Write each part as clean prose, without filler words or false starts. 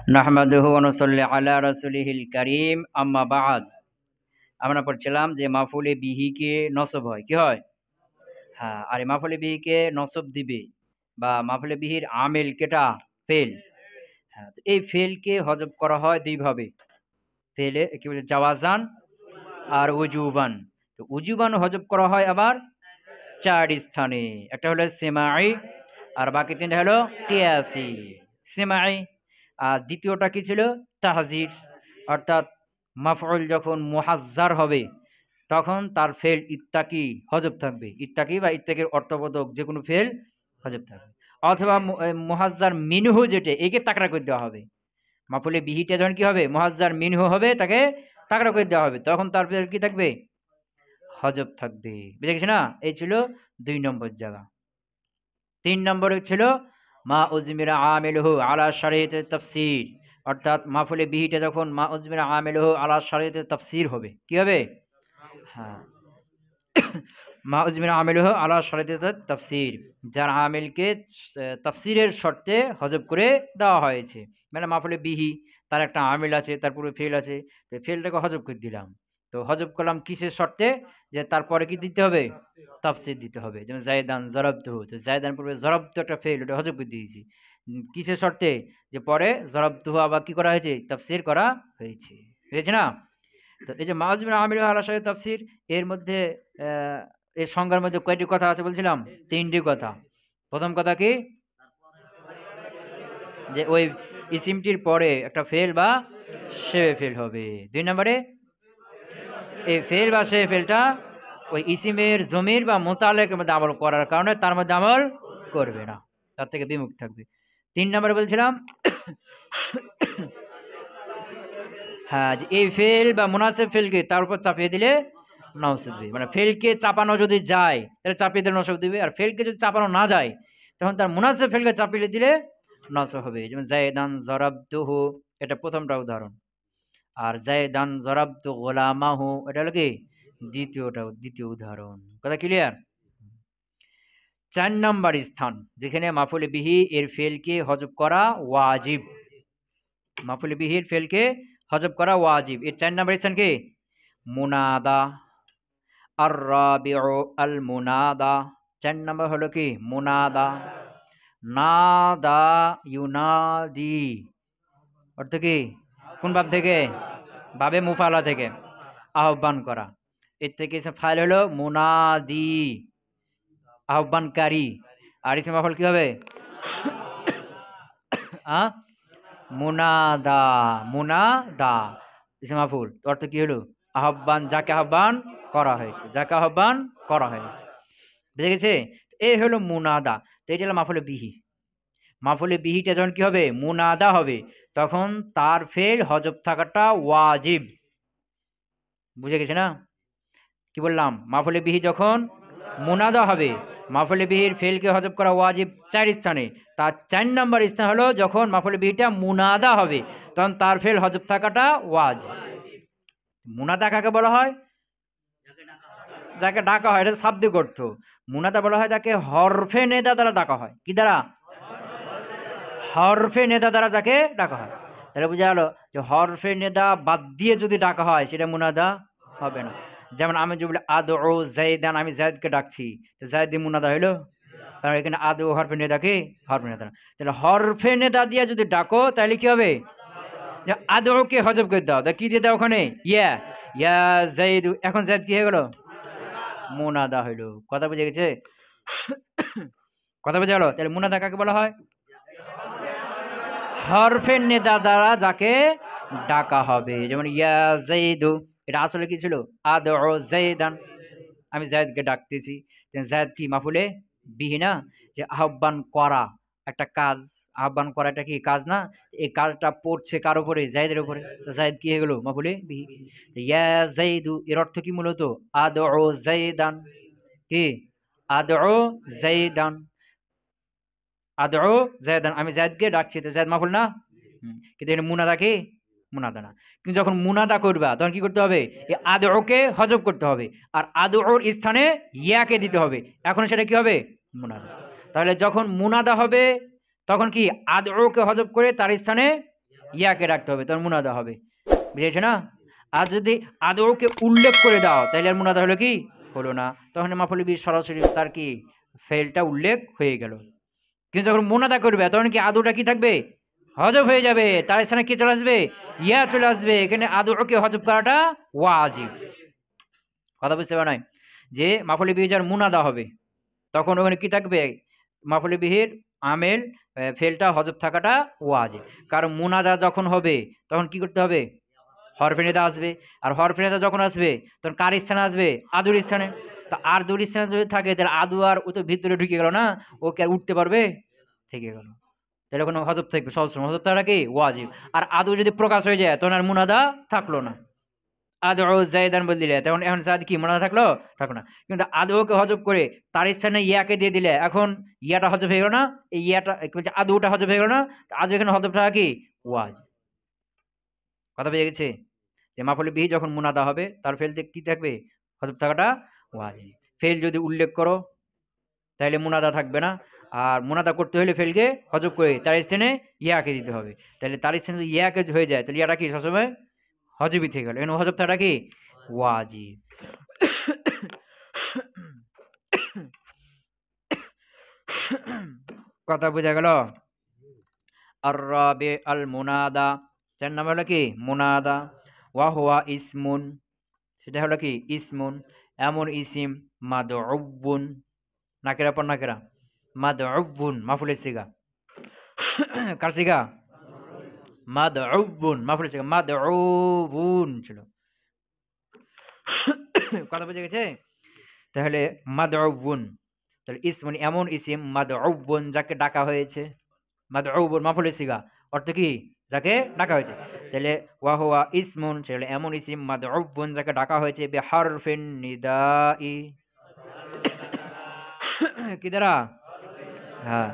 নাহমাদুহু ওয়া নুসাল্লি আলা রাসূলিহিল কারীম আম্মা বা'দ। আমরা পড়ছিলাম যে মাফউলে বিহি কে নসব হয়, কি হয়? হ্যাঁ, আর এই মাফউলে বিহি কে নসব দিবে বা মাফউলে বিহির আমিল কেটা? ফেল। হ্যাঁ, তো এই ফেলকে হযব করা হয় দুই ভাবে। ফেলে কি বলে জাওয়াজান আর উজুবান। তো উজুবান হযব করা হয় আবার চার স্থানে। একটা হলো সেমাই আর বাকি তিনটা হলো কিয়াসি। সেমাই আর দ্বিতীয়টা কি ছিল? তাহজির। অর্থাৎ মাফউল যখন মুহাজ্জার হবে তখন তার ফেল ইত্তাকি হযব থাকবে। ইত্তাকি বা ইত্তাকির অর্থবোধক যেকোনো ফেল হযব থাকবে। অথবা মুহাজ্জার মিনহু যেটা একে তাকরা করে দেওয়া হবে। মাফউলে বিহিটা যখন কি হবে? মুহাজ্জার মিনহু হবে, তাকে তাকরা করে দেওয়া হবে। তখন তার ফেল কি থাকবে? হযব থাকবে। বুঝে গেছে না? এই ছিল ২ নম্বর জায়গা। ৩ নম্বরে ছিল মা উজমিরা আমিলুহু আলা শারিয়্যিত তাফসীর। অর্থাৎ মাফউলে বিহিটা যখন মা উজমিরা আমিলুহু আলা শারিয়্যিত তাফসীর হবে। কি হবে? হ্যাঁ। মা উজমিরা আমিলুহু আলা শারিয়্যিত তাফসীর। যার আমিলকে তাফসীরের শর্তে হযব করে দেওয়া হয়েছে। মানে মাফউলে বিহি তার একটা আমিল আছে, তার পূর্বে ফেল আছে। তো ফেলটাকে হযব করে দিলাম। তো হযব করলাম কিসের শর্তে? যে তারপরে কি দিতে হবে? তাফসীর দিতে হবে। যেমন যায়েদান জরাবতুহু। তো যায়েদান পূর্বে জরাবতু একটা ফেল, ওটা হযব করে দিয়েছি। কিসের শর্তে? যে পরে জরাবতুহু আবার কি করা হয়েছে? তাফসীর করা হয়েছে। হয়েছে না? তো এই যে মা উজমিরা আমিলুহু আলা শারিয়্যিত তাফসীর এর মধ্যে এর সংজ্ঞার মধ্যে কয়টি কথা আছে বলছিলাম? ৩টি কথা। প্রথম কথা কি? যে ওই ইসিমটির পরে একটা ফেল বা শেবে ফেল হবে। ২ নম্বরে এই ফেল বা শেবে ফেলটা ওই ইসিমের জমির বা মুতাল্লিকের মধ্যে আমল করার কারণে তার মধ্যে আমল করবে না, তার থেকে বিমুখ থাকবে। ৩ নম্বরে বলছিলাম হ্যাঁ, যে এই ফেল বা মুনাসিব ফেলকে তার উপর চাপিয়ে দিলে নসব দিবে। মানে ফেলকে চাপানো যদি যায় তাহলে চাপিয়ে দিলে নসব দিবে, আর ফেলকে যদি চাপানো না যায় তখন তার মুনাসিব ফেলকে চাপিয়ে দিলে নসব হবে। যেমন যায়েদান জরাবতুহু, এটা প্রথমটা উদাহরণ। আর যায়েদান জরাবতু গোলামাহু, এটা হলো কি? দ্বিতীয় উদাহরণ। কথা ক্লিয়ার? ৪ নাম্বার স্থান যেখানে মাফউলে বিহি এর ফেলকে হযব করা ওয়াজিব। মাফউলে বিহির ফেলকে হযব করা ওয়াজিব। এর ৪ নাম্বার স্থান কি? মুনাদা। আর রাবিউ আল মুনাদা। ৪ নাম্বার হলো কি? মুনাদা। নাদা ইউনাদি অর্থ কি? কোন বাব থেকে? বাবে মুফালা থেকে, আহ্বান করা। এর থেকে ফাইল হলো মুনাদি, আহ্বানকারী। আর ইসম মাফউল কি হবে? মুনাদা। মুনাদা ইসম মাফউল, অর্থ কি হলো? আহ্বান, যাকে আহ্বান করা হয়েছে, যাকে আহ্বান করা হয়েছে। বুঝে গেছে? এই হলো মুনাদা। তো এটা হলো মাফউলে বিহি। মাফউলে বিহিটা যখন কি হবে? মুনাদা হবে, তখন তার ফেল হযব থাকাটা ওয়াজিব। বুঝে গেছে না? কি বললাম? মাফউলে বিহি যখন মুনাদা হবে, মাফউলে বিহির ফেলকে হযব করা ওয়াজিব ৪ স্থানে। তার ৪ নাম্বার স্থান হলো যখন মাফউলে বিহিটা মুনাদা হবে তখন তার ফেল হযব থাকাটা ওয়াজিব। মুনাদা কাকে বলা হয়? যাকে ডাকা হয়, এটা শাব্দিক অর্থ। মুনাদা বলা হয় যাকে হরফে নেদা দ্বারা ডাকা হয়। কি দ্বারা? হরফে নেদা দ্বারা যাকে ডাকা হয়। তাহলে বোঝা গেল যে হরফে নেদা বাদ দিয়ে যদি ডাকা হয় সেটা মুনাদা হবে না। যেমন আমি যদি বলি আদউ যায়েদান, আমি যায়েদকে ডাকছি, তো যায়েদ দিয়ে মুনাদা হইলো? কারণ এখানে আদউ হরফে নেদা কি? হরফে নেদা। তাহলে হরফে নেদা দিয়ে যদি ডাকো তাহলে কি হবে? যে আদউকে হযব করে দাও, তা কি দিয়ে দাও ওখানে? ইয়া ইয়া যায়েদ। এখন যায়েদ কি হয়ে গেল? মুনাদা হইলো। কথা বুঝে গেছে? কথা বুঝে গেল? তাহলে মুনাদা কাকে বলা হয়? হরফের নেদা দ্বারা যাকে ডাকা হবে। যেমন ইয়া যাইদু, এটা আসলে কি ছিল? আদউ যাইদান, আমি যায়েদকে ডাকতেছি। যায়েদ কি? মাফউলে বিহি না? যে আহ্বান করা একটা কাজ, আহ্বান করা একটা কি কাজ না? এই কাজটা পড়ছে কার উপরে? যায়েদের উপরে। তো যায়েদ কি হয়ে গেল? মাফউলে বিহি। ইয়া যাইদু এর অর্থ কি মূলত? আদউ যাইদান। কি? আদউ যাইদান। আদউ যায়েদান, আমি যায়েদকে ডাকছি। তো যায়েদ মাফউল না? কিন্তু এখানে মুনাদা কি? মুনাদা না। কিন্তু যখন মুনাদা করবা তখন কি করতে হবে? এই আদউকে হযব করতে হবে, আর আদউর স্থানে ইয়াকে দিতে হবে। এখন সেটা কি হবে? মুনাদা। তাহলে যখন মুনাদা হবে তখন কি? আদউকে হযব করে তার স্থানে ইয়াকে রাখতে হবে, তখন মুনাদা হবে। বুঝেছো না? আর যদি আদৌকে উল্লেখ করে দাও তাহলে আর মুনাদা হলো কি? হলো না। তখন মাফুল বিহি সরাসরি তার কি ফেলটা উল্লেখ হয়ে গেল। কিন্তু যখন মুনাদা করবে তখন কি আদৌটা কি থাকবে? হজব হয়ে যাবে। তার স্থানে কি চলে আসবে? ইয়া চলে আসবে। এখানে আদৌকে হজব করাটা ওয়াজিব। কথা বুঝতে পারা নাই? যে মাফুল বিহি যার মুনাদা হবে তখন ওখানে কি থাকবে? মাফুল বিহির আমেল ফেলটা হজব থাকাটা ওয়াজিব। কারণ মুনাদা যখন হবে তখন কি করতে হবে? হরফে নিদা আসবে। আর হরফে নিদা যখন আসবে তখন কার স্থানে আসবে? আদুর স্থানে। তা আর দুর স্থানে যদি থাকে তাহলে আদু আর ও তো ভিতরে ঢুকে গেল না, ও কি আর উঠতে পারবে? থেকে গেল। তাহলে কোনো হজব থাকবে সবসময়, হজব থাকাটা কি ওয়াজিব। আর আদু যদি প্রকাশ হয়ে যায় তখন আর মুনাদা থাকলো না। আদৌ জায়দান বলে দিলে তখন এখন জায়দ কি মুনাদা থাকলো? থাকলো না। কিন্তু আদৌকে হজব করে তার স্থানে ইয়াকে দিয়ে দিলে এখন ইয়াটা হজব হয়ে গেল না? এই ইয়াটা আদৌটা হজব হয়ে গেল না? আদৌ এখানে হজব থাকা কি ওয়াজিব। কথা বুঝে গেছে? যে মাফুল বিহি যখন মুনাদা হবে তার ফেলতে কি থাকবে? হজব থাকাটা ওয়াজিব। ফেল যদি উল্লেখ করো তাহলে মুনাদা থাকবে না। আর মুনাদা করতে হলে ফেলকে হজব করে তার স্থানে ইয়াকে দিতে হবে। তাহলে তার স্থানে যদি ইয়াকে হয়ে যায় তাহলে ইয়াটা কি সবসময় হজবই থেকে গেল। এখানে হজব থাকাটা কি ওয়াজিব। কথা বোঝা গেল? আর রাবে আল মুনাদা, যার নাম হলো কি মুনাদা। ওয়া হুয়া ইসমুন, সেটা হলো কি ইসমুন, এমন ইসিম মাদউবুন, নাকেরা পর নাকেরা, মাদউবুন মাফুলের সিগা। কার সিগা? মাদউবুন মাফুলের সিগা, মাদউবুন ছিল। কথা বুঝে গেছে? তাহলে মাদউবুন, তাহলে ইসমুন এমন ইসিম মাদউবুন যাকে ডাকা হয়েছে। মাদউবুন মাফুলের সিগা, অর্থ কি যাকে ডাকা হয়েছে। তাহলে ওয়া হুয়া ইসমুন সেটা এমন ইসিম মাদউবুন যাকে ডাকা হয়েছে বিহারফিন নিদাই, কি দ্বারা? হ্যাঁ।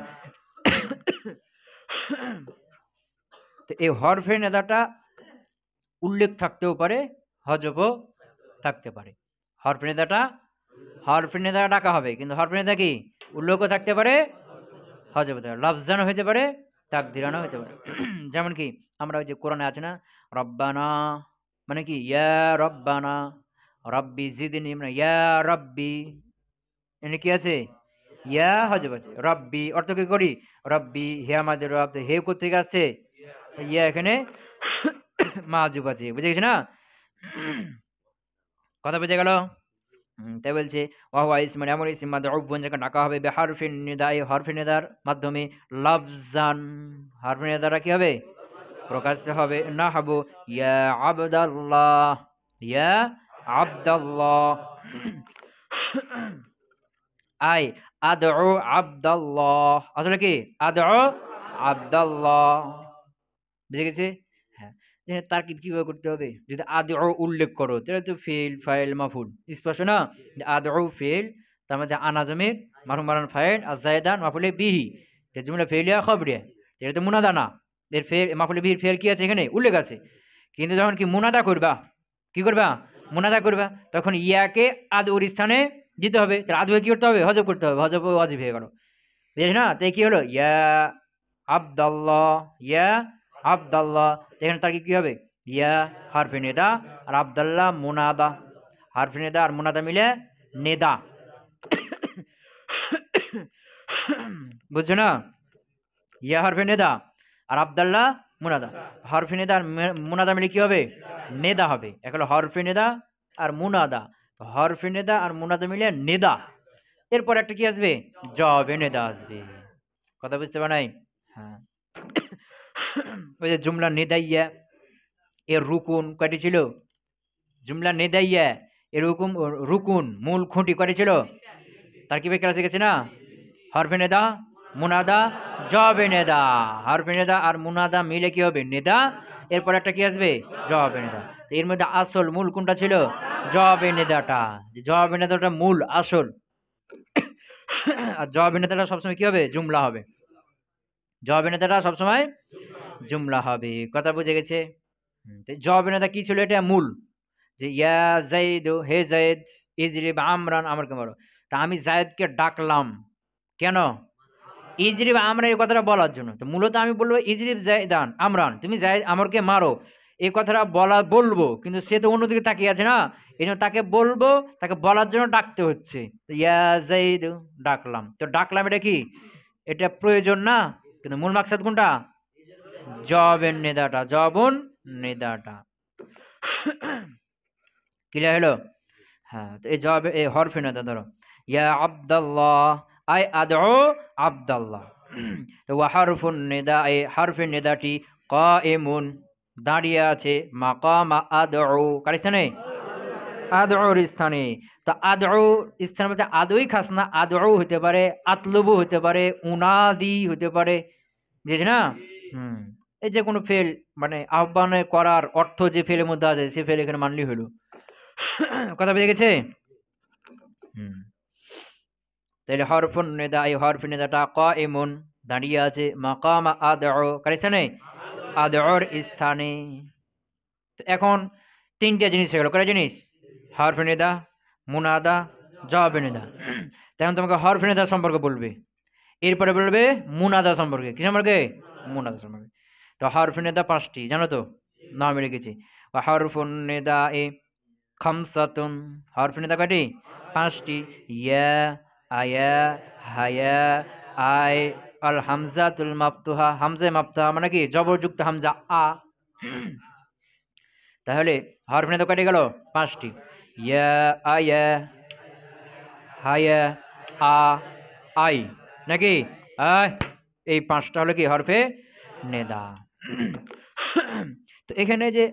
তো এই হরফে নেদাটা উল্লেখ থাকতেও পারে, হজবও থাকতে পারে। হরফে নেদাটা ডাকা হবে, কিন্তু হরফে নেদা কি উল্লেখও থাকতে পারে, হজব হতে পারে, লফজানও হতে পারে, তাকদিরানও হতে পারে। যেমন কি আমরা ওই যে কোরআনে আছে না, রব্বানা মানে কি ইয়া রব্বানা, রব্বি জিদনি মানে ইয়া রব্বি, এনে কি আছে? ইয়া হজব আছে। রব্বি অর্থ কি করি? রব্বি হে আমাদের রব, হে কোথেকে আছে? ইয়া এখানে মাহজুব আছে। বুঝে গেছে না? কথা বুঝে গেল? তাই বলছে ওয়াহুয়া ইসমুন এমন ইসিম মাদউবুন যাকে ডাকা হবে বিহারফিন নিদাই, হরফে নিদার মাধ্যমে, লফজান হরফে নিদারা কি হবে? প্রকাশ্য হবে। নাহবু ইয়া আবদাল্লাহ, ইয়া আবদাল্লাহ, আই আদউ আবদাল্লাহ, আসলে কি আদউ আবদাল্লাহ। বুঝে গেছে? হ্যাঁ। তারকিব কিভাবে করতে হবে? যদি আদউ উল্লেখ করো তাহলে তো ফেল ফাইল মাফুল স্পষ্ট না? আদউ ফেল, তার মধ্যে আনা জমির মারফুম মারান ফাইল আর জায়দান মাফুলে বিহি, জুমলা ফেলিয়া খবরিয়া, এটা তো মুনাদা না। এর ফেল মাফুলে বিহির ফেল কি আছে? এখানে উল্লেখ আছে। কিন্তু যখন কি মুনাদা করবা, কি করবা? মুনাদা করবা, তখন ইয়াকে আদউর স্থানে দিতে হবে। তাহলে আদউকে কি করতে হবে? হজব করতে হবে। হজব ওয়াজিব হয়ে গেল। বুঝেছ না? তাই কি হলো? ইয়া আবদাল্লাহ, ইয়া আবদাল্লাহ, এখানে তার কি হবে? ইয়া হারফে নেদা আর আবদাল্লাহ মুনাদা, হারফে নেদা আর মুনাদা মিলে নেদা। বুঝছো না? ইয়া হারফে নেদা আর আবদাল্লাহ মুনাদা, হরফে নেদা আর মুনাদা মিলে কি হবে? নেদা হবে। এখন হরফে নেদা আর মুনাদা, হরফে নেদা আর মুনাদা মিলে নেদা। এরপর একটা কি আসবে? জবে নেদা আসবে। কথা বুঝতে পার নাই? হ্যাঁ। ওই যে জুমলা নেদাইয়া এর রুকুন কয়টি ছিল? জুমলা নেদাইয়া এর রুকুন মূল খুঁটি কয়টি ছিল? তার কি ক্লাসে গেছে না? হরফে নেদা, মুনাদা, জবে নেদা। হরফে নেদা আর মুনাদা মিলে কি হবে? নেদা। এরপর একটা কি আসবে? জবে নেদা। এর মধ্যে আসল মূল কোনটা ছিল? জবে নেদাটা। জবে নেদাটা মূল আসল। আর জবে নেদাটা সবসময় কি হবে? জুমলা হবে। জবে নেদাটা সবসময় জুমলা হবে। কথা বুঝে গেছে? জবে নেদা কি ছিল? এটা মূল, যে ইয়া জাইদ, হে জাইদ ইজরিব আমরান, আমার কে মারো। তা আমি জায়েদকে ডাকলাম কেন? ইজরিব আমরা এই কথাটা বলার জন্য। তো মূলত আমি বলবো ইজরিব জাইদান আমরান, তুমি যাই আমরকে মারো, এই কথাটা বলবো, কিন্তু সে তো অন্যদিকে তাকিয়ে আছে না, এই জন্য তাকে বলবো, তাকে বলার জন্য ডাকতে হচ্ছে। তো ইয়া জাইদু ডাকলাম, তো ডাকলাম এটা কি, এটা প্রয়োজন না, কিন্তু মূল মাকসাদ কোনটা, জবের নেদাটা, জবন নেদাটা ক্লিয়ার হলো। হ্যাঁ, তো এই জবাবে এই হরফে নেদা ধরো, ইয়া আব্দাল্লাহ, আই আদউ আব্দাল্লাহ। তো ওয়া হারফুন নিদা, এই হারফে নিদাটি কাইমুন দাঁড়িয়ে আছে, মাকামা আদউ কার স্থানে, আদউর স্থানে। তো আদউ স্থান বলতে আদউই খাস না, আদউ হতে পারে, আতলুবু হতে পারে, উনাদি হতে পারে, বুঝেছ না? হুম, এই যে কোনো ফেল মানে আহ্বানে করার অর্থ যে ফেলের মধ্যে আছে সে ফেল এখানে মানলি হলো। কথা বুঝে গেছে? হুম, তাহলে হরফুন নিদা, এই হরফুন নিদাটা কাইমুন দাঁড়িয়ে আছে, মাকামা আদউ কার স্থানে, আদউর স্থানে। তো এখন তিনটা জিনিস হয়ে গেল, কয়টা জিনিস, হরফে নিদা, মুনাদা, জবাবে নিদা। তখন তোমাকে হরফে নিদা সম্পর্কে বলবে, এরপরে বলবে মুনাদা সম্পর্কে, কি সম্পর্কে, মুনাদা সম্পর্কে। তো হরফে নিদা পাঁচটি জানো তো, নাম রেখেছি। হরফুন নিদা এ খামসাতুন, হরফে নিদা কয়টি, পাঁচটি, ইয়া, আয়া, হায়া, আই, আল হামজাতুল মাফতুহা, হামজা মাফতুহা মানে কি জবরযুক্ত হামজা আ। তাহলে হরফ নিদা কয়টি গেল, পাঁচটি, ইয়া, আয়া, হায়া, আ, আই, নাকি আয়, এই পাঁচটা হলো কি হরফে নেদা। তো এখানে যে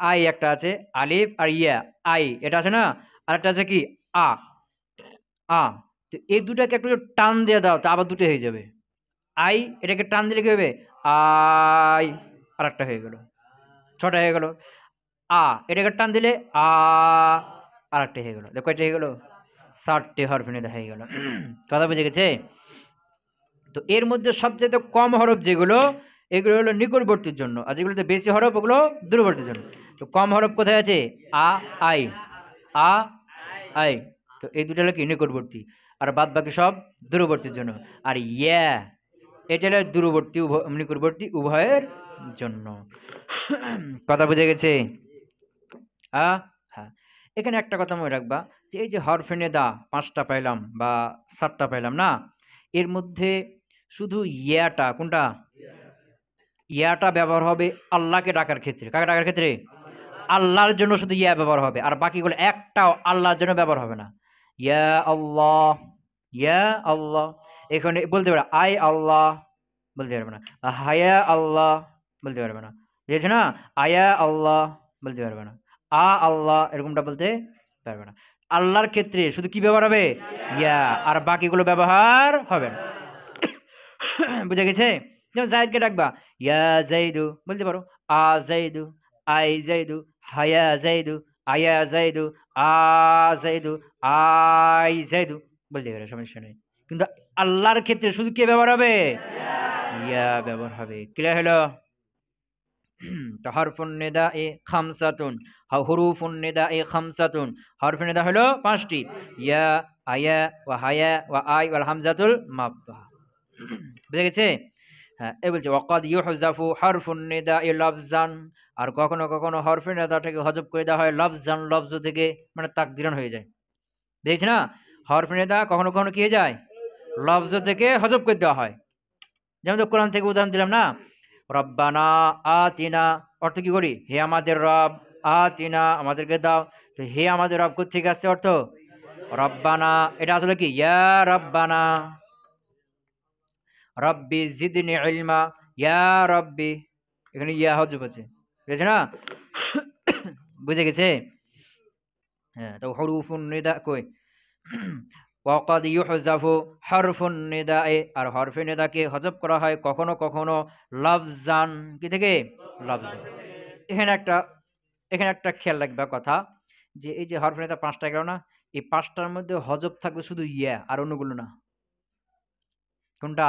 আই একটা আছে, আলিফ আর ইয়া, আই এটা আছে না, আর একটা আছে কি আ, আ। তো এই দুটাকে একটু টান দিয়ে দাও, তো আবার দুটো হয়ে যাবে। আই এটাকে টান দিলে কি হবে, আই, আর একটা হয়ে গেল, ছটা হয়ে গেল। আ এটাকে টান দিলে আ, আর একটা হয়ে গেল, কয়টা হয়ে গেল, 7টি হরফ নিদা হয়ে গেল। কথা বুঝে গেছে? তো এর মধ্যে সবচেয়ে কম হরফ যেগুলো, এগুলো হলো নিকটবর্তীর জন্য, আর যেগুলোতে বেশি হরফ ওগুলো দূরবর্তীর জন্য। তো কম হরফ কোথায় আছে, আ, আই, আ, আই। তো এই দুটো হলো কি নিকটবর্তী, আর বাদ বাকি সব দূরবর্তীর জন্য। আর ইয়া এটা হলো দূরবর্তী নিকটবর্তী উভয়ের জন্য। কথা বুঝে গেছে? হ্যাঁ, এখানে একটা কথা মনে রাখবা, যে এই যে হরফে নেদা 5টা পাইলাম বা 7টা পাইলাম না, এর মধ্যে শুধু ইয়াটা কোনটা, ইয়াটা ব্যবহার হবে আল্লাহকে ডাকার ক্ষেত্রে, কাকে ডাকার ক্ষেত্রে, আল্লাহর জন্য শুধু ইয়া ব্যবহার হবে, আর বাকিগুলো একটাও আল্লাহর জন্য ব্যবহার হবে না। ইয়া আল্লাহ, ইয়া আল্লাহ, এখানে বলতে পারে আই আল্লাহ, বলতে পারবে না। হায়া আল্লাহ বলতে পারবে না, বুঝেছো না? আয়া আল্লাহ বলতে পারবে না, আ আল্লাহ এরকমটা বলতে পারবে না। আল্লাহর ক্ষেত্রে শুধু কি ব্যবহার হবে, ইয়া, আর বাকিগুলো ব্যবহার হবে না। বুঝে গেছে? যেমন জাইদকে ডাকবা, ইয়া জাইদু বলতে পারো, আ জাইদু, আই জাইদু, হায়া জাইদু, আয়া জাইদু, আ জাইদু, আই জাইদু বলতে পারো, সমস্যা নেই। কিন্তু আল্লাহর ক্ষেত্রে শুধু কে ব্যবহার হবে, ইয়া ব্যবহার হবে। ক্লিয়ার হলো? তো হরফুন নিদা এ খামসাতুন, হুরুফুন নিদা এ খামসাতুন, হরফুন নিদা হলো 5টি, ইয়া, আয়া, ওয়া হায়া, ওয়া আই, ওয়াল হামজাতুল মাফতুহা। বুঝে গেছে? হ্যাঁ, এই বলছে ওয়াকাদ ইউহজাফু হরফুন নিদা এ লফজান, আর কখনো কখনো হরফুন নিদাটাকে হজব করে দেওয়া হয় লফজান, লফজ থেকে, মানে তাকদিরান হয়ে যায়। দেখছি না, হরফুন নিদা কখনো কখনো কি হয়ে যায়, লফজ থেকে হজব করে দেওয়া হয়। যেমন তো কোরআন থেকে উদাহরণ দিলাম না, রব্বানা আতিনা, অর্থ কি করি, হে আমাদের রব, আতিনা আমাদেরকে দাও। তো হে আমাদের রব কোথেকে আসছে অর্থ, রব্বানা, এটা আসলে কি ইয়া রব্বানা, রব্বি জিদনি ইলমা, ইয়া রব্বি, এখানে ইয়া হজব আছে, বুঝেছে না? বুঝে গেছে? হ্যাঁ, তো হুরুফুন নিদা কই, ওয়াকাদ ইউহজাফু হরফুন নিদায়ে, আর হরফে নিদাকে হজব করা হয় কখনো কখনো লফজান, কি থেকে, লফজান। এখানে একটা, এখানে একটা খেয়াল রাখবা কথা, যে এই যে হরফে নিদা 5টা গেল না, এই 5টার মধ্যে হজব থাকবে শুধু ইয়া, আর অন্যগুলো না। কোনটা,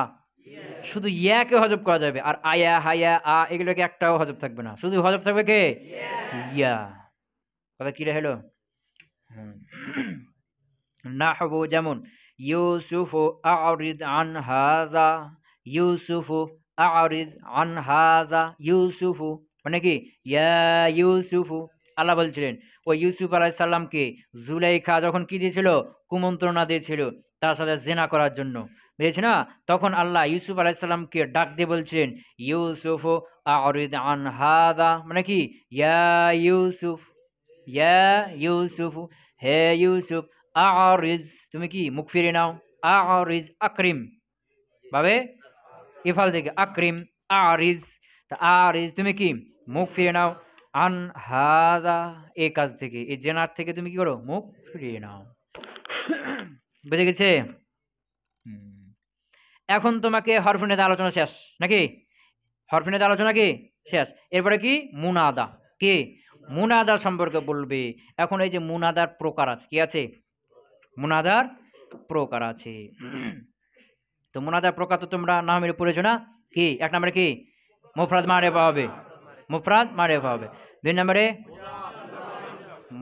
শুধু ইয়াকে হজব করা যাবে, আর আয়া, হায়া, আ এগুলোকে একটাও হজব থাকবে না, শুধু হজব থাকবে কে, ইয়া। কথা কি হলো? হুম। নাহবু যেমন ইউসুফু আ'রিদ আন হাযা, ইউসুফু আ'রিজ আন হাযা, ইউসুফু মানে কি ইয়া ইউসুফু। আল্লাহ বলছিলেন ওই ইউসুফ আলাইহিস সালামকে জুলাইখা যখন কি দিয়েছিল, কুমন্ত্রণা দিয়েছিল তার সাথে জিনা করার জন্য, বুঝেছি না? তখন আল্লাহ ইউসুফ আলাইহিস সালামকে ডাক দিয়ে বলছিলেন ইউসুফু আ'রিদ আন হাযা মানে কি ইয়া ইউসুফ, ইয়া ইউসুফু হে ইউসুফ, আ'রিজ তুমি কি মুখ ফিরিয়ে নাও, আ'রিজ আকরিম ভাবে ইফাল থেকে আকরিম, আ'রিজ তা আ'রিজ তুমি কি মুখ ফিরিয়ে নাও, আন হাযা এই কাজ থেকে, এই জেনার থেকে তুমি কি করো মুখ ফিরিয়ে নাও। বুঝে গেছে? এখন তোমাকে হরফিনের আলোচনা শেষ নাকি? হরফিনের আলোচনা কি শেষ, এরপরে কি মুনাদা, কি মুনাদা সম্পর্কে বলবে। এখন এই যে মুনাদার প্রকার আছে, কি আছে মুনাদার প্রকার আছে। তো মুনাদার প্রকার তো তোমরা নামের পড়েছো না? কি এক নম্বরে কি মুফরাদ মারিফা হবে, মুফরাদ মারিফা হবে। দুই নম্বরে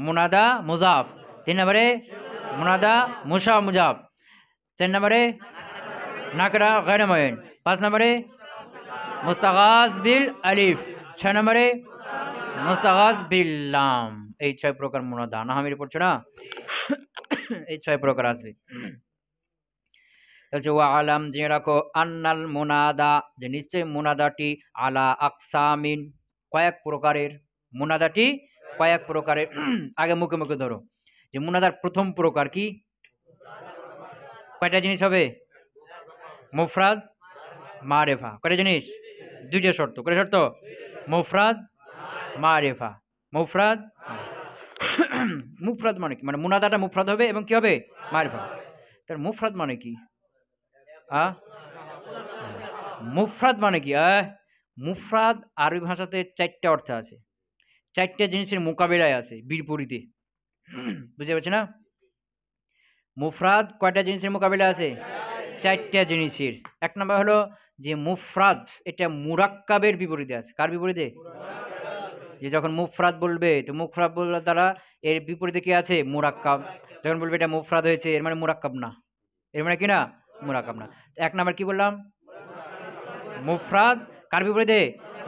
মুনাদা মুজাফ, তিন নম্বরে মুনাদা মুশাব মুজাফ, চার নম্বরে নাকরা গায়রে মুআইন, পাঁচ নম্বরে মুস্তাগাজ বিল আলিফ, ছয় নম্বরে মুস্তাগাজ বিল লাম। এই ছয় প্রকার মুনাদা নামের পড়ছো না? এই ছয় প্রকার আসবে। বলছে ওয়া আলাম জেনে রাখো আন্নাল মুনাদা যে নিশ্চয় মুনাদাটি আলা আকসামিন কয়েক প্রকারের, মুনাদাটি কয়েক প্রকারের। আগে মুখে মুখে ধরো যে মুনাদার প্রথম প্রকার কি, কয়টা জিনিস হবে মুফরাদ মারিফা, কয়টা জিনিস দুইটা শর্ত, কয়টা শর্ত মুফরাদ মারিফা, মুফরাদ মুফরাদ মানে কি মানে মুনাদাটা মুফরাদ হবে এবং কি হবে মারিফা। তার মুফরাদ মানে কি মুফরাদ মানে কি মুফরাদ আরবি ভাষাতে চারটা অর্থ আছে, চারটা জিনিসের মোকাবিলায় আছে বিপরীতে, বুঝতে পারছি না? মুফরাদ কয়টা জিনিসের মোকাবিলা আছে, চারটা জিনিসের। এক নম্বর হলো যে মুফরাদ এটা মুরাক্কাবের বিপরীতে আছে, কার বিপরীতে? যে যখন মুফরাদ বলবে তো মুফরাদ বলার দ্বারা এর বিপরীতে কি আছে মুরাক্কাব, যখন বলবে এটা মুফরাদ হয়েছে এর মানে মুরাক্কাব না, এর মানে কি না মুরাক্কাব না। এক নাম্বার কি বললাম মুফরাদ কার বিপরীতে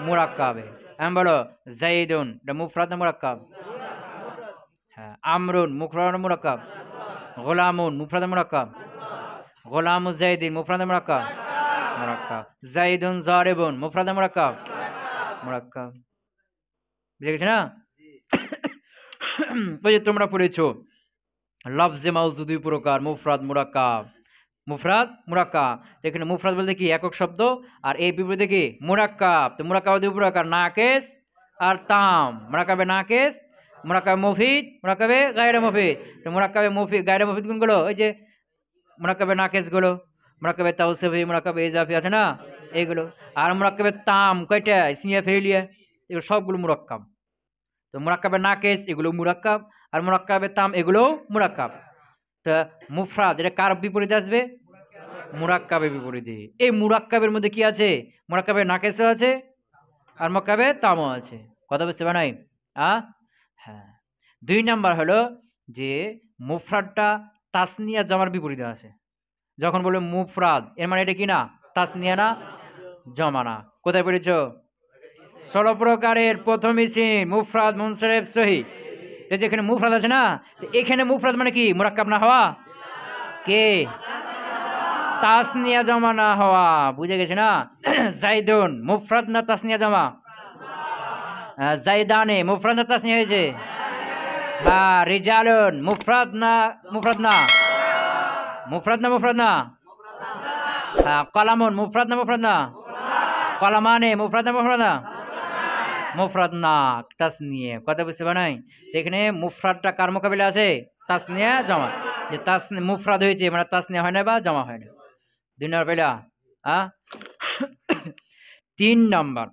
মুরাক্কাবে। আমি বলো জাইদুন এটা মুফরাদ না মুরাক্কাব? হ্যাঁ। আমরুন মুফরাদ না মুরাক্কাব? গোলামুন মুফরাদ না মুরাক্কাব? গোলামু জাইদিন মুফরাদ না মুরাক্কাব? মুরাক্কাব। জাইদুন জারিবুন মুফরাদ না মুরাক্কাব? মুরাক্কাব। বুঝে গেছে না? ওই যে তোমরা পড়েছো লফজে মাউজু দুই প্রকার মুফরাদ মুরাক্কাব, মুফরাদ মুরাক্কাব। এখানে মুফরাদ বলতে কি একক শব্দ, আর এই বিপরীতে কি মুরাক্কাব। তো মুরাক্কাব দুই প্রকার নাকেস আর তাম। মুরাক্কাবে নাকেস, মুরাক্কাবে মুফিদ, মুরাক্কাবে গায়রে মুফিদ। তো মুরাক্কাবে মুফিদ গায়রে মুফিদ কোনগুলো? ওই যে মুরাক্কাবে নাকেস গুলো, মুরাক্কাবে তাওসিফি, মুরাক্কাবে ইজাফি আছে না এইগুলো। আর মুরাক্কাবে তাম কয়টা ইসমিয়া ফেলিয়া, এগুলো সবগুলো মুরাক্কাব। তো মুরাক্কাবে নাকেস এগুলো মুরাক্কাব, আর মুরাক্কাবে তাম এগুলো মুরাক্কাব। তা মুফরাদ এটা কার বিপরীতে আসবে? মুরাক্কাবের বিপরীতে। এই মুরাক্কাবের মধ্যে কি আছে? মুরাক্কাবে নাকেসও আছে আর মুরাক্কাবে তামও আছে। কথা বুঝতে পারে নাই? হ্যাঁ। দুই নাম্বার হলো যে মুফরাদটা তাসনিয়া জমার বিপরীতে আসে। যখন বলবে মুফরাদ এর মানে এটা কি না তাসনিয়া না জমা না। কোথায় পড়েছ? 16 প্রকারের প্রথম ইসিম মুফরাদ মুনসারিফ সহিহ। তো যেখানে মুফরাদ আছে না, তো এখানে মুফরাদ মানে কি মুরাক্কাব না হওয়া, কে তাসনিয়া জমা না হওয়া। বুঝে গেছে না? জাইদুন মুফরাদ না তাসনিয়া জমা? জাইদানে মুফরাদ না তাসনিয়া হয়েছে? হ্যাঁ। রিজালুন মুফরাদ না মুফরাদ না? মুফরাদ না মুফরাদ না? হ্যাঁ। কলামুন মুফরাদ না মুফরাদ না? কলামানে মুফরাদ না মুফরাদ না? মুফরাদ না তাসনিয়া। কথা বুঝতে পারে নাই? এখানে মুফরাদটা কার মোকাবিলা আছে? তাসনিয়া জমা। যে তাসনিয়া মুফরাদ হয়েছে মানে তাসনিয়া হয় না বা জমা হয় না। দুই নম্বর পেলা। তিন নম্বর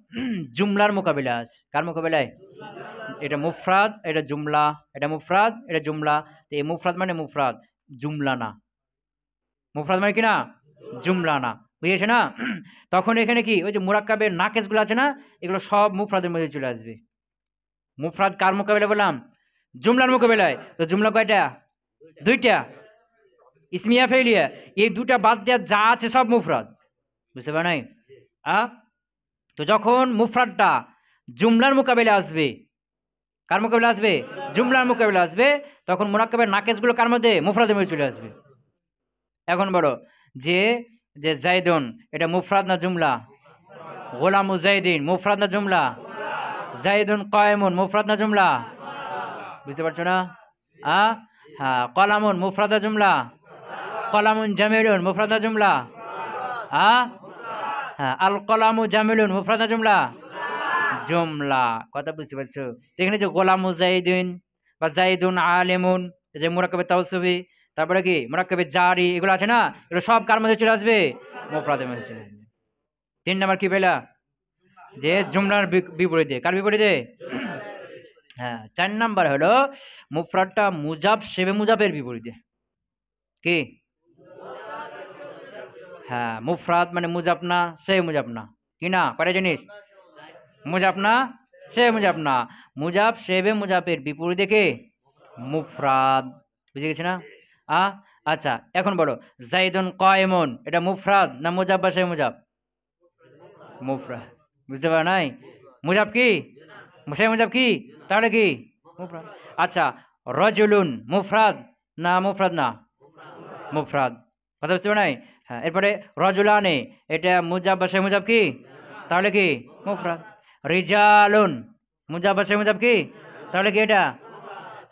জুমলার মোকাবিলা আছে। কার মোকাবিলায়? এটা মুফরাদ এটা জুমলা, এটা মুফরাদ এটা জুমলা। তো এই মুফরাদ মানে মুফরাদ, জুমলা না। মুফরাদ মানে কি না জুমলা না। বুঝেছে না? তখন এখানে কি ওই যে মুরাক্কাবের নাকেসগুলো আছে না, এগুলো সব মুফরাদের মধ্যে চলে আসবে। মুফরাদ কার মোকাবিলায় বললাম? জুমলার মোকাবিলায়। তো জুমলা কয়টা? দুইটা। ইসমিয়া ফেলিয়া, এই দুটা বাদ দেওয়া যা আছে সব মুফরাদ। বুঝতে পারে নাই? তো যখন মুফরাদটা জুমলার মোকাবেলা আসবে, কার মোকাবেলা আসবে? জুমলার মোকাবেলা আসবে, তখন মুরাক্কাবের নাকেসগুলো কার মধ্যে? মুফরাদের মধ্যে চলে আসবে। এখন বলো যে যে জাইদুন এটা মুফরাদ না জুমলা? গোলামু জাইদিন মুফরাদ না জুমলা? জাইদুন কায়েমুন মুফরাদ না জুমলা? বুঝতে পারছো না? হ্যাঁ, কলামুন মুফরাদ না জুমলা? কলামুন জামিলুন মুফরাদ না জুমলা? হ্যাঁ, আল কলামু জামিলুন মুফরাদ না জুমলা? জুমলা। কথা বুঝতে পারছো? এখানে যে গোলামু জাইদিন বা জাইদুন আলিমুন, যে মুরাক্কাবে তাওসুফি, তারপরে কি মুরাক্কাবে জারি, এগুলো আছে না, এগুলো সব কার মধ্যে চলে আসবে? মুফরাদের মধ্যে চলে আসবে। 3 নাম্বার কি পেলা? যে জুমলার বিপরীতে। কার বিপরীতে? হ্যাঁ। 4 নাম্বার হলো মুফরাদটা মুজাব শেবে মুজাবের বিপরীতে। কি? হ্যাঁ, মুফরাদ মানে মুজাব না শেবে মুজাব না, কি না? কয়টা জিনিস? মুজাব না শেবে মুজাব না। মুজাব শেবে মুজাবের বিপরীতে কে? মুফরাদ। বুঝে গেছে না? আচ্ছা, এখন বলো জাইদুন কায়েমুন এটা মুফরাদ না মুজাব বা শেবে মুজাব? মুফরাদ। বুঝতে পারো নাই? মুজাব কি? শেবে মুজাব কি? তাহলে কি? মুফরাদ। আচ্ছা, রজুলুন মুফরাদ না মুফরাদ না? মুফরাদ। কথা বুঝতে পারো নাই? হ্যাঁ। এরপরে রজুলানে এটা মুজাব বা শেবে মুজাব কি? তাহলে কি? মুফরাদ। রিজালুন মুজাব বা শেবে মুজাব কি? তাহলে কি এটা?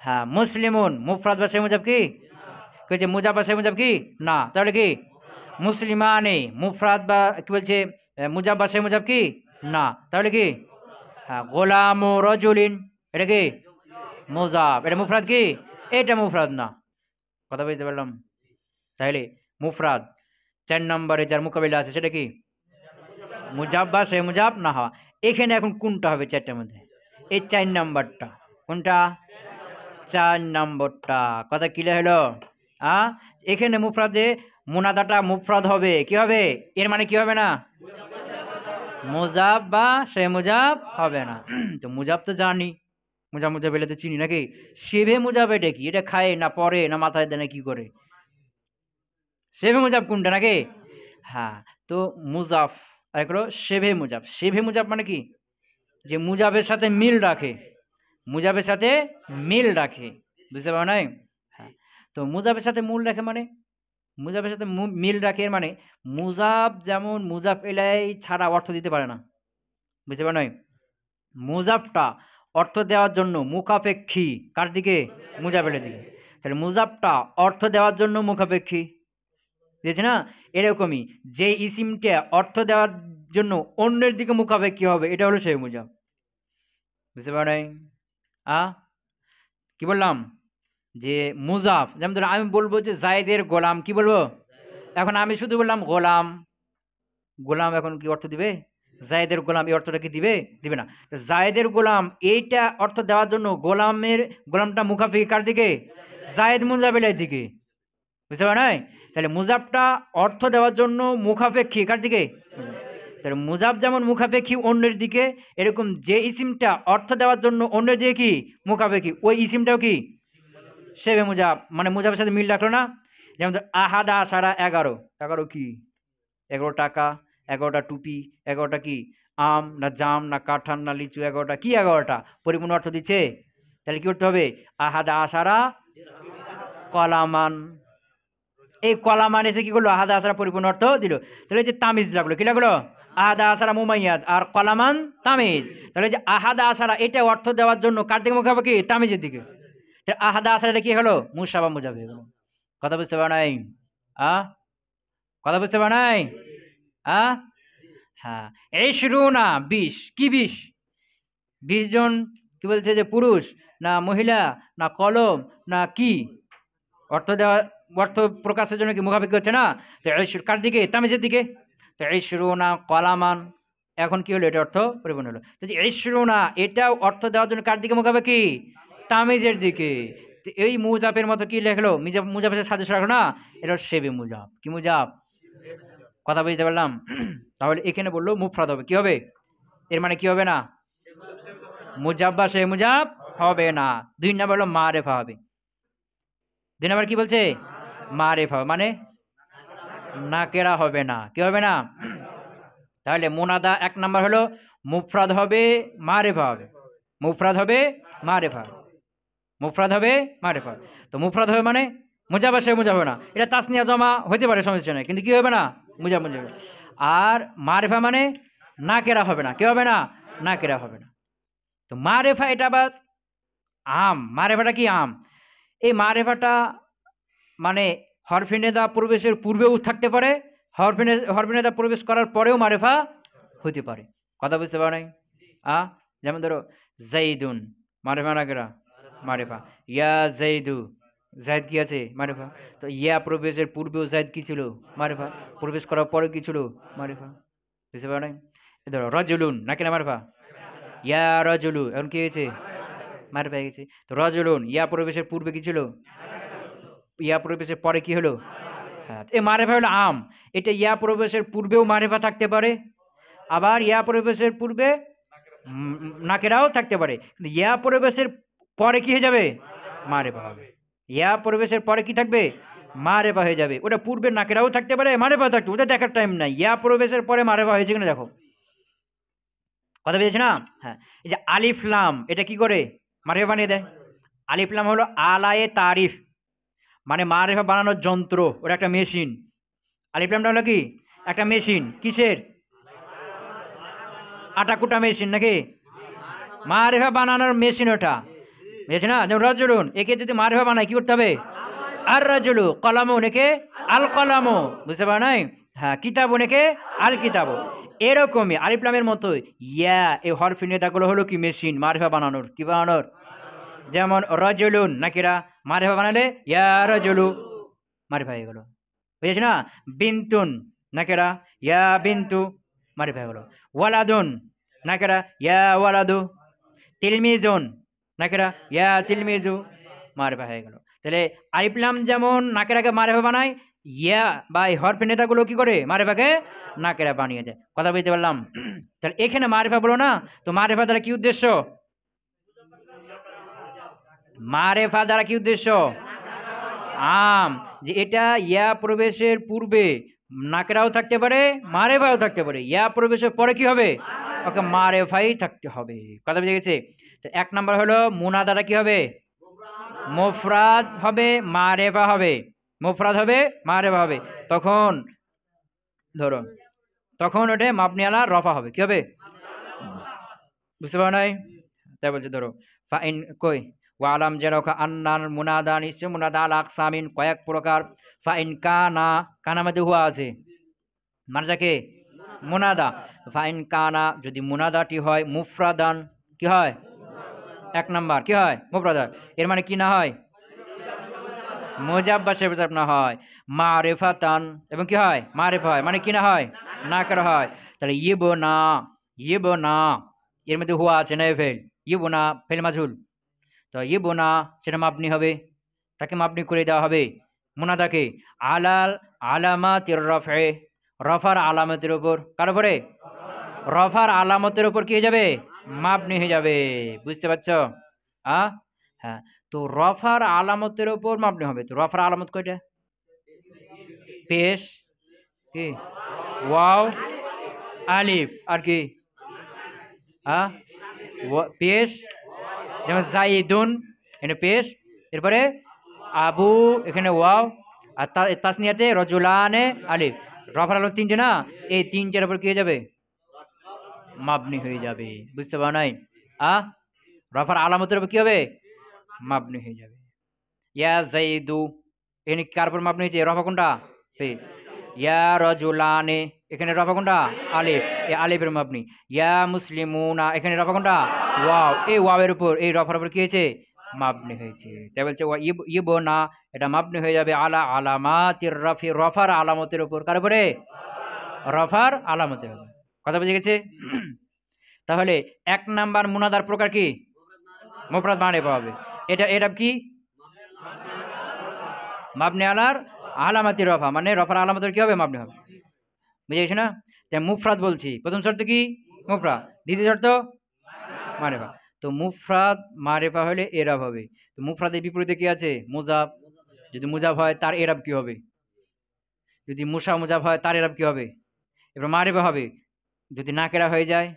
হ্যাঁ। মুসলিমুন মুফরাদ বা শেবে মুজাব কি? যে মুজাব বা শেবে মুজাব কি? না, তাহলে কি? মুসলিমানে মুফরাদ বা কি বলছে মুজাব বা শেবে মুজাব কি? না, তাহলে কি? হ্যাঁ। গোলামু রজুলিন এটা কি? মুজাব। এটা মুফরাদ কি? এটা মুফরাদ না। কথা বুঝতে পারলাম? তাহলে মুফরাদ 4 নম্বরে যার মোকাবিলা আছে সেটা কি? মুজাব বা শেবে মুজাব না হওয়া। এখানে এখন কোনটা হবে 4টার মধ্যে? এই 4 নাম্বারটা। কোনটা? 4 নম্বরটা। কথা ক্লিয়ার হলো? এখানে মুফরাদে মুনাদাটা মুফরাদ হবে, কি হবে? এর মানে কি হবে না? মুজাব বা শেবে মুজাব হবে না। তো মুজাব তো জানি, মুজাব মুজাব এলে তো চিনি নাকি? শেবে মুজাব এটা কি? এটা খায় না পরে না মাথায় দেয় না কি করে? শেবে মুজাব কোনটা নাকি? হ্যাঁ। তো মুজাফ আর হলো শেবে মুজাব। শেবে মুজাব মানে কি? যে মুজাবের সাথে মিল রাখে, মুজাবের সাথে মিল রাখে। বুঝতে পারো নাই? হ্যাঁ। তো মুজাবের সাথে মূল রাখে মানে মুজাবের সাথে মিল রাখে, এর মানে মুজাব যেমন মুজাফ এলাই ছাড়া অর্থ দিতে পারে না। বুঝতে পারো নাই? মুজাবটা অর্থ দেওয়ার জন্য মুখাপেক্ষী কার দিকে? মুজাবের দিকে। তাহলে মুজাবটা অর্থ দেওয়ার জন্য মুখাপেক্ষী, বুঝেছি না? এরকমই যে ইসিমটা অর্থ দেওয়ার জন্য অন্যের দিকে মুখাপেক্ষী হবে, এটা হলো সেই মুজাব। বুঝতে পারো নাই? কি বললাম? যে মুজাফ, যেমন ধরো আমি বলবো যে জায়েদের গোলাম, কি বলবো? এখন আমি শুধু বললাম গোলাম, গোলাম এখন কি অর্থ দিবে? জায়েদের গোলাম এই অর্থটা কি দিবে? দিবে না। জায়েদের গোলাম এইটা অর্থ দেওয়ার জন্য গোলামটা মুখাপেক্ষী কার দিকে? জায়েদ মুজাবেলের দিকে। বুঝতে পারো নাই? তাহলে মুজাবটা অর্থ দেওয়ার জন্য মুখাপেক্ষী কার দিকে? তাহলে মুজাব যেমন মুখাপেক্ষী অন্যের দিকে, এরকম যে ইসিমটা অর্থ দেওয়ার জন্য অন্যের দিকে কি? মুখাপেক্ষী, ওই ইসিমটাও কি? শেবে মুজাব। মানে মুজাবের সাথে মিল রাখলো না? যেমন আহাদা সারা 11। 11 কি? 11 টাকা, 11টা টুপি, 11টা কি? আম না জাম না কাঁঠাল না লিচু, 11টা কি? 11টা পরিপূর্ণ অর্থ দিচ্ছে। তাহলে কি করতে হবে? আহাদা আসারা কলামান। এই কলামান এসে কি করলো? আহাদা আসারা পরিপূর্ণ অর্থ দিল। তাহলে যে তামিজ লাগলো, কি লাগলো? আহাদা আসারা মুমাইয়াজ আর কলামান তামিজ। তাহলে যে আহাদা আসারা এটা অর্থ দেওয়ার জন্য কার দিকে মুখাপেক্ষী? তামিজের দিকে। আহাদা আসারা কি হলো? মুসাবা মুজাব হয়ে গেল। কথা বুঝতে পারো নাই? কথা বুঝতে পারো নাই? হ্যাঁ। এই শুরু না 20 কি 20 জন কি বলছে? যে পুরুষ না মহিলা না কলম না কি? অর্থ দেওয়া, অর্থ প্রকাশের জন্য কি মুখাপেক্ষি হচ্ছে না? তো এই কার দিকে? তামিজের দিকে। তো এই শুরু না কলামান, এখন কি হলো? এটা অর্থ পরিপূর্ণ হলো। এই শুরু না এটাও অর্থ দেওয়ার জন্য কার দিকে মুখাপেক্ষি? তামিজের দিকে। এই মুজাবের মতো কি লেখলো? মুজাবের সাদৃশ্য রাখলো না? এটা শেবে মুজাব। কি মুজাব? কথা বুঝতে পারলাম? তাহলে এখানে বললো মুফরাদ হবে, কি হবে? এর মানে কি হবে না? মুজাব বা শেবে মুজাব হবে না। 2 নম্বর হলো মারেফা হবে। 2 নম্বর কি বলছে? মারিফা মানে নাকেরা হবে না, কি হবে না? তাহলে মুনাদা এক নাম্বার হলো মুফরাদ হবে মারিফা হবে, মুফরাদ হবে মারিফা, মুফরাদ হবে মারিফা। তো মুফরাদ হবে মানে মুজাফা সে মুজাফা হবে না, এটা তাসনিয়া জমা হতে পারে সমস্যা নেই, কিন্তু কি হবে না? মুজা মুজাফা। আর মারিফা মানে নাকেরা হবে না, কি হবে না? নাকেরা হবে না। তো মারিফা এটা আবার আম, মারিফাটা কি আম? এই মারিফাটা মানে হরফে নেদা প্রবেশের পূর্বেও থাকতে পারে, হরফে নেদা প্রবেশ করার পরেও মারিফা হতে পারে। কথা বুঝতে পারো নাই? যেমন ধরো জাইদুন, মারিফা নাকেরা? মারিফা। ইয়া জাইদু, জায়দ কি আছে? মারিফা। তো ইয়া প্রবেশের পূর্বেও জায়দ কি ছিল? মারিফা। প্রবেশ করার পরে কি ছিল? মারিফা। বুঝতে পারো নাই? ধরো রজুলুন, নাকি না মারিফা? ইয়া রজুলু, এখন কি হয়েছে? মারিফা হয়ে গেছে। তো রজুলুন ইয়া প্রবেশের পূর্বে কি ছিল? ইয়া প্রবেশের পরে কি হলো? হ্যাঁ, এই মারিফা হলো আম। এটা ইয়া প্রবেশের পূর্বেও মারিফা থাকতে পারে, আবার ইয়া প্রবেশের পূর্বে নাকেরাও থাকতে পারে, কিন্তু ইয়া প্রবেশের পরে কি হয়ে যাবে? মারিফা হবে। ইয়া প্রবেশের পরে কি থাকবে? মারিফা হয়ে যাবে। ওটা পূর্বে নাকেরাও থাকতে পারে, মারিফা থাকতে, ওটা দেখার টাইম নাই। ইয়া প্রবেশের পরে মারিফা হয়েছে কিনা দেখো। কথা বুঝেছি না? হ্যাঁ, এই যে আলিফ লাম, এটা কি করে মারিফা বানিয়ে দেয়? আলিফ লাম হলো আলায়ে তারিফ, মানে মারিফা বানানোর যন্ত্র, ওটা একটা মেশিন। আলিফ লামটা হলো কি? একটা মেশিন। কিসের? আটা কুটা মেশিন নাকি? মারিফা বানানোর মেশিন ওটা, বুঝেছি না? যেমন রজুলুন, একে যদি মারিফা বানায় কি করতে হবে? আর রাজুলু, কলামু একে আল কলামু, বুঝতে পারো নাই? হ্যাঁ, কিতাবু একে আল কিতাবু। এরকমই আলিফ লামের মতো ইয়া এই হরফি নেতাগুলো হলো কি মেশিন মারিফা বানানোর। কি বানানোর? যেমন রজুলুন নাকিরা, মারিফা বানালে ইয়া রজুলু, মারিফা হয়ে গেল, বুঝেছি না? বিন্তুন নাকিরা, ইয়া বিন্তু, মারিফা হয়ে গেল। ওয়ালাদুন নাকিরা, ইয়া ওয়ালাদু। তিলমিজুন নাকিরা, ইয়া তিলমিজু, মারিফা হয়ে গেল। তাহলে আলিফ লাম যেমন নাকেরাকে মারিফা বানায়, ইয়া বা এই হরফে নেতাগুলো কি করে? মারিফাকে নাকেরা বানিয়ে দেয়। কথা বুঝতে পারলাম? তাহলে এখানে মারিফা বলো না, তো মারিফা দ্বারা কি উদ্দেশ্য? মারিফা দ্বারা কি উদ্দেশ্য? আম, যে এটা ইয়া প্রবেশের পূর্বে নাকেরাও থাকতে পারে, মারিফাও থাকতে পারে, ইয়া প্রবেশের পরে কি হবে? ওকে মারিফাই থাকতে হবে। কথা বুঝে গেছে? তো এক নাম্বার হলো মুনাদাটা কি হবে? মুফরাদ হবে মারিফা হবে, মুফরাদ হবে মারিফা হবে। তখন ধরো, তখন ওটা মাবনি আলা রফা হবে, কি হবে? বুঝতে পারো নাই? তাই বলছে ধরো ফাইন কই ওয়ালাম যেন আন্নার মুনাদা, নিশ্চয় মুনাদা আল আকসামিন, কয়েক প্রকার। ফাইন কানা, কানা মধ্যে হুয়া আছে, মানে যাকে মুনাদা। ফাইন কানা, যদি মুনাদাটি হয় মুফরাদান, কি হয়? এক নাম্বার কি হয়? মুফরাদান। এর মানে কি না হয়? মুজাব বা শেফজাব না হয়। মারিফাতান, এবং কি হয়? মারিফা হয়, মানে কি না হয়? না করা হয়। তাহলে ইবনা, ইবনা এর মধ্যে হুয়া আছে না ফেল, ইবনা ফেল মাজহুল, তো ইবনা সেটা মাবনি হবে, তাকে মাবনি করে দেওয়া হবে মুনাদাকে। আলাল আলামাতির রফে, রফার আলামতের উপর, কার উপরে? রফার আলামতের উপর কি হয়ে যাবে? মাবনি হয়ে যাবে। বুঝতে পারছো? হ্যাঁ, তো রফার আলামতের উপর মাবনি হবে। তো রফার আলামত কয়টা? পেশ, কি ওয়াও, আলিফ, আর কি? পেশ, যেমন জাইদুন, এখানে পেশ, এরপরে আবু, এখানে ওয়াও, আর তাসনিয়াতে রজুলানে আলিফ। রফার আলামত তিনটে না, এই তিনটের উপর কি হয়ে যাবে? মাবনি হয়ে যাবে। বুঝতে পারো নাই? রফার আলামতের উপর কি হবে? মাবনি হয়ে যাবে। ইয়া জাইদু, এখানে কার উপর মাবনি হয়েছে? রফা কোনটা? পেশ। ইয়া রজুলানে, এখানে রফা কোনটা? আলিফ, এই আলিফের মাবনি। ইয়া মুসলিমুনা, এখানে রফা কোনটা? ওয়াও, এই ওয়াওয়ের উপর, এই রফার উপর কি হয়েছে? মাবনি হয়েছে। তাই বলছে ইবনা, এটা মাবনি হয়ে যাবে আলা আলামাতির রফি, রফার আলামতের উপর। কার উপরে? রফার আলামতের উপর। কথা বুঝে গেছে? তাহলে এক নাম্বার মুনাদার প্রকার কি? মুফরাদ মারিফা হবে। এটা এটা কি? মাবনি আলার আলামাতি রফা, মানে রফার আলামতের কি হবে? মাবনি হবে। বুঝে গেছে না? তাই মুফরাদ বলছি, প্রথম শর্ত কি? মুফরাদ। দ্বিতীয় শর্ত মারিফা। তো মুফরাদ মারিফা হলে এরাব হবে। তো মুফরাদের বিপরীতে কি আছে? মুজাব। যদি মুজাফ হয় তার এরাব কি হবে? যদি মুসা মুজাফ হয় তার এরাব কি হবে? এবার মারিফা হবে। যদি নাকেরা হয়ে যায়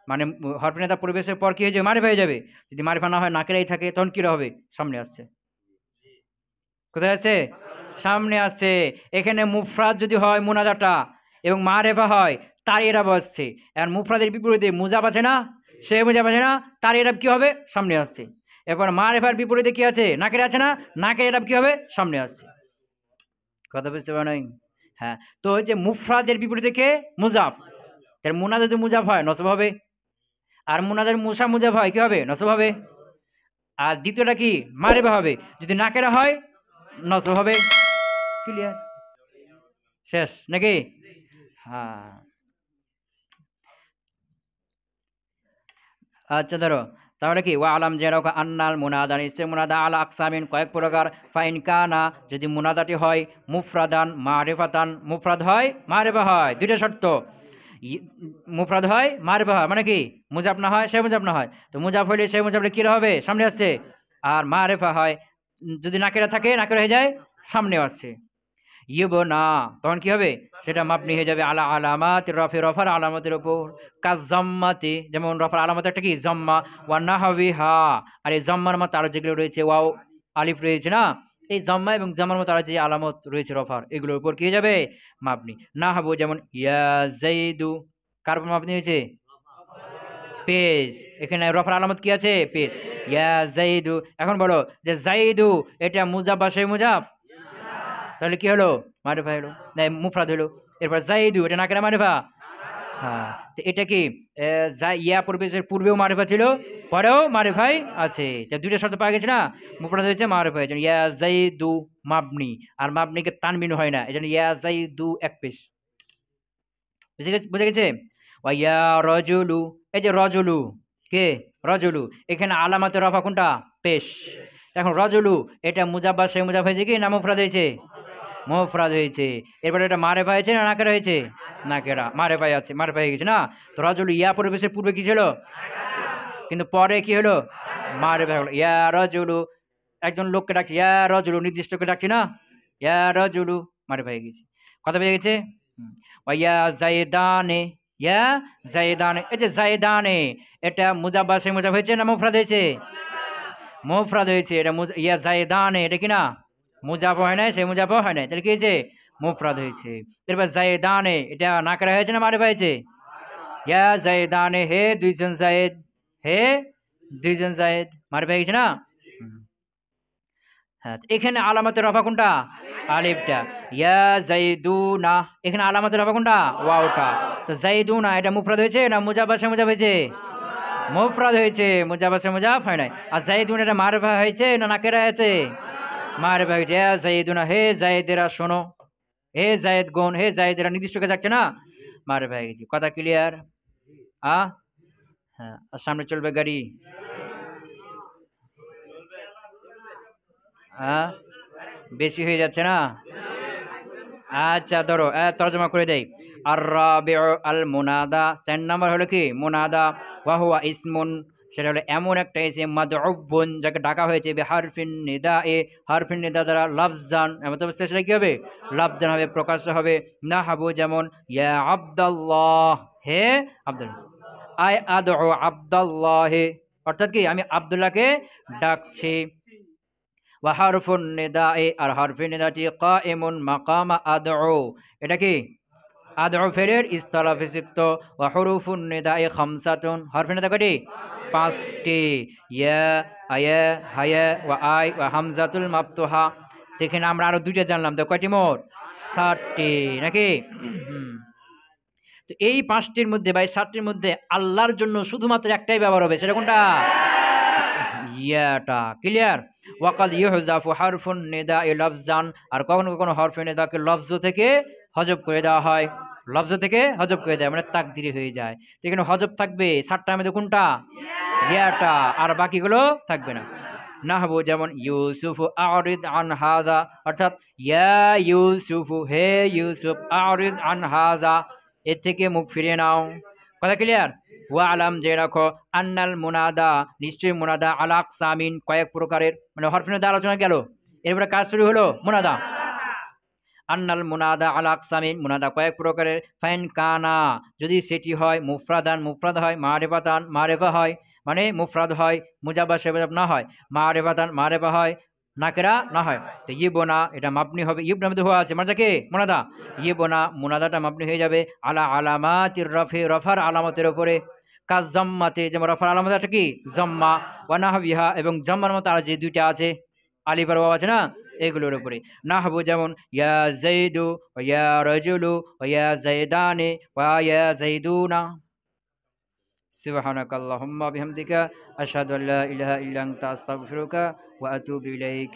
মানে হরফে নেদা পরিবেশের পর কি হয়ে যাবে? মারিফা হয়ে যাবে। যদি মারিফা না হয় নাকেরাই থাকে তখন কি হবে? সামনে আসছে। কোথায় আছে? সামনে আসছে। এখানে মুফরাদ যদি হয় মুনাদাটা এবং মারেফা হয় তার এরাব আসছে। আর মুফরাদের বিপরীতে মুজাফ আছে না, সে মুজাফ আছে না, তার এরাব কি হবে? সামনে আসছে। এরপর মারেফার বিপরীতে কি আছে? নাকের আছে না, নাকের এরাব কি হবে? সামনে আসছে। কথা বুঝতে পারেন নাই? হ্যাঁ, তো ওই যে মুফরাদের বিপরীতে কে? মুজাফ। তার মুনাদ যদি মুজাফ হয় নসব হবে, আর মুনাদের মুসা মুজাফ হয় কি হবে? নসব হবে। আর দ্বিতীয়টা কি? মারেফা হবে। যদি নাকেরা হয় নসব হবে। ক্লিয়ার? শেষ নাকি? হ্যাঁ। আচ্ছা ধরো তাহলে কি ওয়া আলাম যেরকম আন্নাল মুনাদা নিশ্চয় মুনাদা আলা আকসামিন কয়েক প্রকার ফাইন কানা যদি মুনাদাটি হয় মুফরাদান মারিফাতান মুফরাদ হয় মারিফা হয় দুইটা শর্ত মুফরাদ হয় মারিফা হয় মানে কি মুজাফ না হয় সে মুজাফ না হয় তো মুজাফ হইলে সে মুজাফ কি হবে সামনে আসছে আর মারিফা হয় যদি নাকেরা থাকে নাকেরা হয়ে যায় সামনে আসছে ইউব না তখন কি হবে সেটা মাপনি হয়ে যাবে আলা আলামাত রফে রফার আলামতের উপর কাজ জম্মাতে যেমন রফার আলামত একটা কি জম্মা ওয়া নাহাবি হা আর এই জম্মার মতো আরো যেগুলো রয়েছে ওয়াও আলিফ রয়েছে না এই জম্মা এবং জম্মার মতো আরো যে আলামত রয়েছে রফার এগুলোর উপর কি হয়ে যাবে মাপনি না হাবু যেমন ইয়া জাইদু কার উপর মাপনি হয়েছে পেজ এখানে রফার আলামত কি আছে পেজ ইয়া জাইদু এখন বলো যে জাইদু এটা মুজাফ বা সেই মুজাফ তাহলে কি হলো মারিফা হলো না মুফরাদ হলো এরপর জাইদু এটা না কেনা মারিফা হ্যাঁ তো এটা কি ইয়া পরিবেশের পূর্বেও মারিফা ছিল পরেও মারিফাই আছে দুইটা শর্ত পাওয়া গেছে না মুফরাদ হয়েছে মারিফা হয়েছে ইয়া জাইদু মাবনি আর মাবনিকে তানবিন হয় না এই জন্য ইয়া জাইদু এক পেশ বুঝে গেছে ইয়া রজুলু এই যে রজুলু কে রজুলু এখানে আলামাতে রফা কোনটা পেশ এখন রজুলু এটা মুজাব্বা সে মুজাব হয়েছে কি না মুফরাদ হয়েছে মুফরাদ হয়েছে এরপরে এটা মারেফা হয়েছে না নাকেরা হয়েছে নাকেরা মারেফাই আছে মারেফা হয়ে গেছে না তো রজুলু ইয়া পরিবেশের পূর্বে কি ছিল কিন্তু পরে কি হলো মারেফা হলো ইয়া রজুলু একজন লোককে ডাকছে ইয়া রজুলু নির্দিষ্টকে ডাকছি না ইয়া রজুলু মারেফা হয়ে গেছে কথা পেয়ে গেছে ইয়া জাইদানে ইয়া জাইদানে এই যে জাইদানে এটা মুজাব্বা সে মুজাব হয়েছে না মুফরাদ হয়েছে মুফরাদ হয়েছে এটা ইয়া জাইদানে এটা কি না মুজাফ হয় নাই সে মুজাফ হয় নাই তাহলে কি হয়েছে মুফরাদ হয়েছে এরপর জাইদানে এটা নাকেরা হয়েছে না মারিফা হয়েছে ইয়া জাইদানে হে দুইজন জায়েদ হে দুইজন জায়েদ মারিফা হয়ে গেছে না হ্যাঁ এখানে আলামতের রফা কোনটা আলিফটা ইয়া জাইদুনা এখানে আলামতের রফা কোনটা ওয়াওটা তো জাইদুনা এটা মুফরাদ হয়েছে না মুজাফা সে মুজাফ হয়েছে মুফরাদ হয়েছে মুজাফা সে মুজাফ হয় নাই আর জাইদুন এটা মারিফা হয়েছে না নাকেরা হয়েছে মারিফা হয়েছে ইয়া জাইদুনা হে জায়েদেরা শোনো হে জায়েদ গণ হে জায়েদেরা নির্দিষ্টকে যাচ্ছে না মারিফা হয়ে গেছে কথা ক্লিয়ার হ্যাঁ আর সামনে চলবে গাড়ি হ্যাঁ বেশি হয়ে যাচ্ছে না আচ্ছা ধরো তর্জমা করে দেই আর রাবিউ আল মুনাদা 4 নাম্বার হলো কি মুনাদা ওয়া হুয়া ইসমুন সেটা হলো এমন একটা ইসম মাদউবুন যাকে ডাকা হয়েছে বিহারফিন নিদায়ে হারফিন নিদা দ্বারা লাফজান এমন তো সেটা কি হবে লাফজান হবে প্রকাশ্য হবে নাহাবু যেমন ইয়া আব্দুল্লাহ হে আব্দুল্লাহ আই আদউ আব্দুল্লাহ অর্থাৎ কি আমি আব্দুল্লাহকে ডাকছি ওয়া হারফুন নিদায়ে আর হারফিন নিদাটি কাইমুন মাকামা আদউ এটা কি আদউ ফেলের ইস্তালাফে সিক্ত ওয়া হুরুফুন নিদায়ে খামসাতুন হারফিন নিদা কয়টি 5টি ইয়া আয়া হায়া ওয়া আই ওয়া হামজাতুল মাফতুহা দেখেন আমরা আরো দুইটা জানলাম তো কয়টি মোট 7টি নাকি তো এই 5টির মধ্যে বা 7টির মধ্যে আল্লাহর জন্য শুধুমাত্র একটাই ব্যবহার হবে সেটা কোনটা ইয়াটা ক্লিয়ার ওয়াকাদ ইউহজাফু হারফুন নিদাই লফজান আর কখনো কখনো হরফে নিদাকে লফজ থেকে হজব করে দেওয়া হয় লফজ থেকে হজব করে দেয় মানে তাকদিরি হয়ে যায় তো এখানে হজব থাকবে 7টার মধ্যে কোনটা ইয়াটা আর বাকিগুলো থাকবে না নাহবু যেমন ইউসুফু আরিদ আন হাযা অর্থাৎ ইয়া ইউসুফু হে ইউসুফ আরিদ আন হাযা এর থেকে মুখ ফিরিয়ে নাও কথা ক্লিয়ার ওয়া আলাম যে রাখো আন্নাল মুনাদা নিশ্চয়ই মুনাদা আলা আকসামিন কয়েক প্রকারের মানে হরফে নিদা আলোচনা গেল এরপরে কাজ শুরু হলো মুনাদা। আন্নাল মুনাদা আলা আকসামিন, মুনাদা কয়েক প্রকারের। ফাইন কানা, যদি সেটি হয় মুফরাদান, মুফরাদ হয়, মারেফাতান, মারেফা হয়, মানে মুফরাদ হয়, মুজাবা সেবাব না হয়, মারেফাতান, মারেফা হয়, নাকেরা না হয়। তো ইবোনা এটা মাপনি হবে, ইব নামে হওয়া আছে মানে কি মুনাদা, ইবোনা মুনাদাটা মাপনি হয়ে যাবে আলা আলামাতির রফে, রফার আলামতের উপরে। কাজ জম্মাতে, যেমন রফার আলামতটা কি জম্মা, ওয়ানাহবিহা, এবং জম্মার মতো আর যে দুইটা আছে আলিফ আর ওয়াও আছে না, এগুলোর উপরে। নাহবু যেমন ইয়া জাইদু ওয়া ইয়া রাজুলু ওয়া ইয়া জাইদানি ওয়া ইয়া জাইদুনা। সুবহানাকাল্লাহুম্মা বিহামদিকা আশহাদু আল্লা ইলাহা ইল্লা আনতা আস্তাগফিরুকা ওয়া আতুবু ইলাইক।